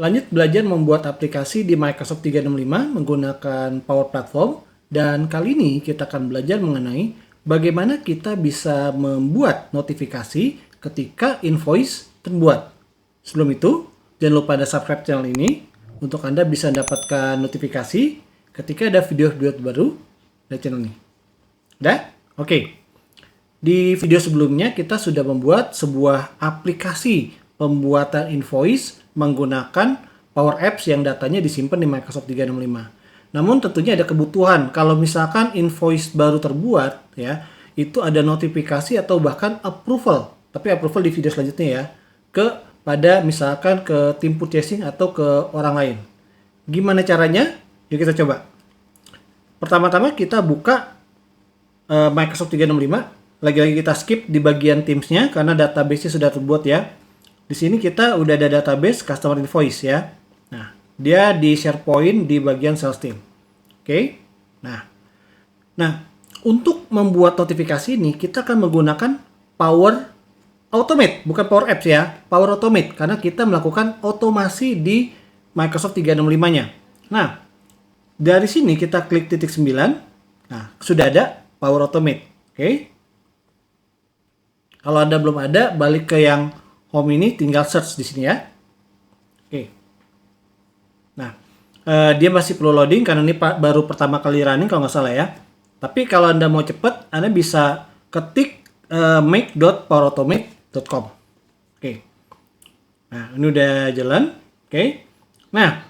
Lanjut belajar membuat aplikasi di Microsoft 365 menggunakan Power Platform, dan kali ini kita akan belajar mengenai bagaimana kita bisa membuat notifikasi ketika invoice terbuat. Sebelum itu, jangan lupa ada subscribe channel ini untuk Anda bisa mendapatkan notifikasi ketika ada video-video baru dari channel ini. Udah? Oke. Di video sebelumnya kita sudah membuat sebuah aplikasi pembuatan invoice menggunakan Power Apps yang datanya disimpan di Microsoft 365. Namun tentunya ada kebutuhan kalau misalkan invoice baru terbuat ya, itu ada notifikasi atau bahkan approval. Tapi approval di video selanjutnya ya, pada misalkan ke tim purchasing atau ke orang lain. Gimana caranya? Yuk kita coba. Pertama-tama kita buka Microsoft 365. Lagi-lagi kita skip di bagian Teams-nya karena database-nya sudah terbuat ya. Di sini kita udah ada database customer invoice ya. Nah, dia di SharePoint di bagian sales team. Oke. Nah, untuk membuat notifikasi ini kita akan menggunakan Power Automate, bukan Power Apps ya. Power Automate karena kita melakukan otomasi di Microsoft 365-nya. Nah, dari sini kita klik titik 9. Nah, sudah ada Power Automate. Oke. Kalau Anda belum ada, balik ke yang home ini, tinggal search di sini ya. Oke. Nah, dia masih perlu loading karena ini baru pertama kali running kalau nggak salah ya. Tapi kalau Anda mau cepat, Anda bisa ketik make.powerautomate.com. Oke. Nah, ini udah jalan. Oke. Nah,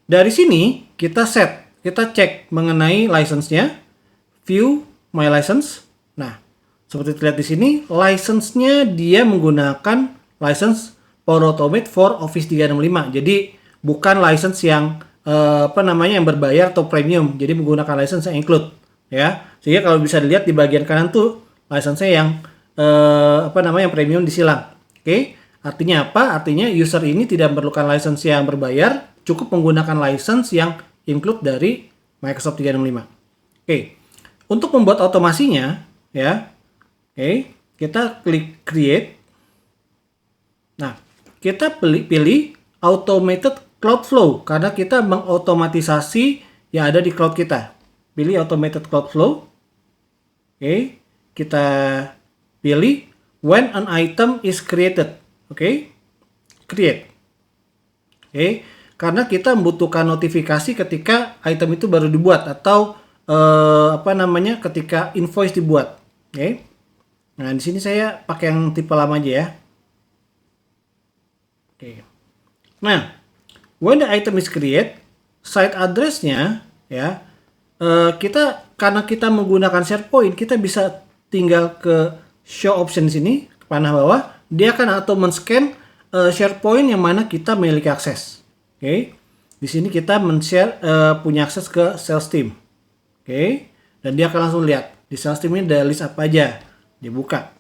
dari sini kita cek mengenai license-nya, view my license. Nah, seperti terlihat di sini, license-nya dia menggunakan license Power Automate for Office 365. Jadi bukan license yang yang berbayar atau premium. Jadi menggunakan license yang include ya. Sehingga kalau bisa dilihat di bagian kanan tuh license-nya yang yang premium disilang. Oke. Artinya apa? Artinya user ini tidak memerlukan license yang berbayar, cukup menggunakan license yang include dari Microsoft 365. Oke. Untuk membuat otomasinya ya. Oke, kita klik create. Nah, kita pilih automated cloud flow karena kita mengotomatisasi yang ada di cloud kita. Pilih automated cloud flow. Oke, kita pilih when an item is created. Oke, create. Oke, karena kita membutuhkan notifikasi ketika item itu baru dibuat atau ketika invoice dibuat. Oke. Nah, di sini saya pakai yang tipe lama aja ya. Oke. Nah, when the item is created, site address-nya ya, karena kita menggunakan SharePoint, kita bisa tinggal ke show option sini, ke panah bawah, dia akan auto men-scan SharePoint yang mana kita memiliki akses. Oke. Di sini kita punya akses ke sales team. Oke. Dan dia akan langsung lihat di sales team ini ada list apa aja. Dibuka.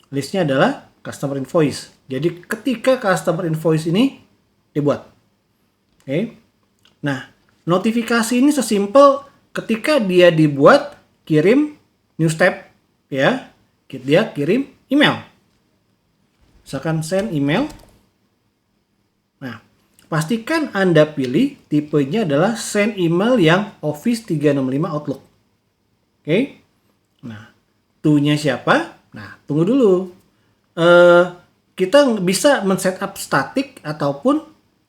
Listnya adalah customer invoice. Jadi ketika customer invoice ini dibuat. Oke. Nah, notifikasi ini sesimpel ketika dia dibuat, kirim new step ya. Dia kirim email. Misalkan send email. Nah, pastikan Anda pilih tipenya adalah send email yang Office 365 Outlook. Oke. Nah, to-nya siapa? Nah, tunggu dulu. Kita bisa men-setup static ataupun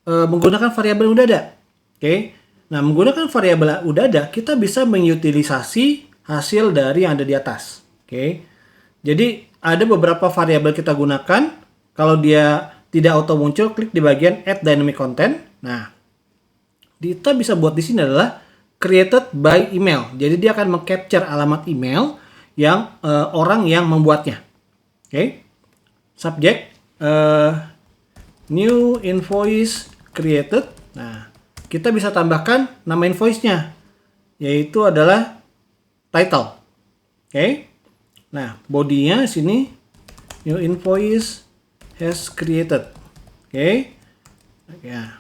menggunakan variabel udah ada. Oke. Nah, menggunakan variabel udah ada, kita bisa mengutilisasi hasil dari yang ada di atas. Oke. Jadi, ada beberapa variabel kita gunakan. Kalau dia tidak auto muncul, klik di bagian add dynamic content. Nah, kita bisa buat di sini adalah created by email. Jadi, dia akan meng-capture alamat email yang orang yang membuatnya. Oke. Subject new invoice created. Nah, kita bisa tambahkan nama invoice-nya, yaitu adalah title. Oke. Nah, body-nya sini new invoice has created. Oke. Ya.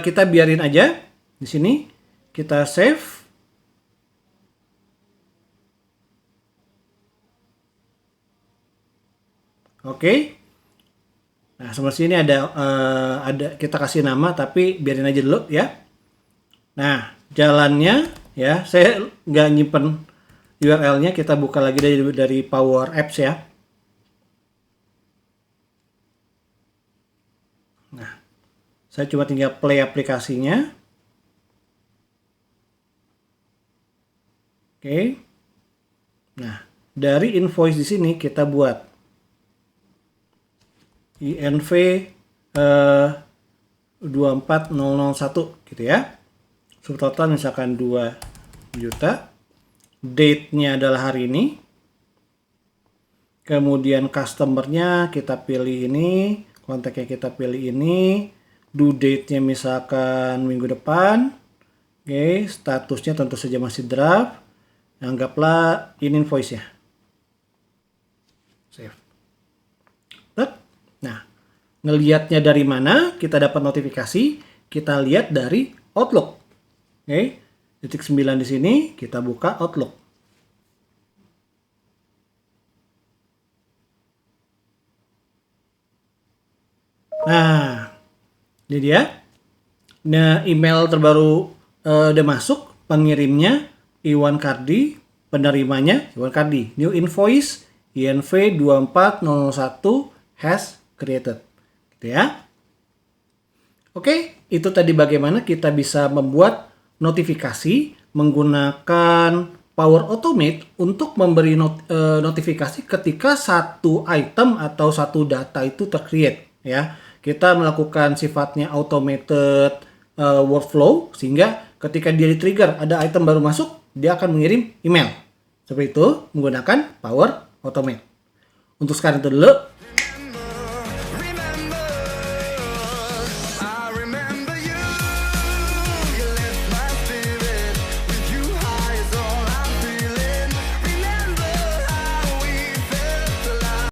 Kita biarin aja di sini. Kita save. Oke. Nah, seperti ini ada kita kasih nama tapi biarin aja dulu ya. Nah, jalannya ya, saya nggak nyimpen URL-nya, kita buka lagi dari Power Apps ya. Nah, saya cuma tinggal play aplikasinya. Oke. Nah, dari invoice di sini kita buat INV 24001 gitu ya. Subtotal misalkan 2 juta. Date-nya adalah hari ini. Kemudian customer-nya kita pilih ini, kontaknya kita pilih ini, due date-nya misalkan minggu depan. Oke, statusnya tentu saja masih draft. Anggaplah ini invoice ya. Save. Nah, ngelihatnya dari mana kita dapat notifikasi? Kita lihat dari Outlook. Oke, titik 9 di sini kita buka Outlook. Nah, ini dia. Nah, email terbaru udah masuk, pengirimnya Iwan Kardi, penerimanya Iwan Kardi. New invoice INV 24001 has created. Gitu ya. Oke, itu tadi bagaimana kita bisa membuat notifikasi menggunakan Power Automate untuk memberi notifikasi ketika satu item atau satu data itu tercreate ya. Kita melakukan sifatnya automated workflow sehingga ketika dia di-trigger ada item baru masuk, dia akan mengirim email. Seperti itu menggunakan Power Automate. Untuk sekarang itu dulu.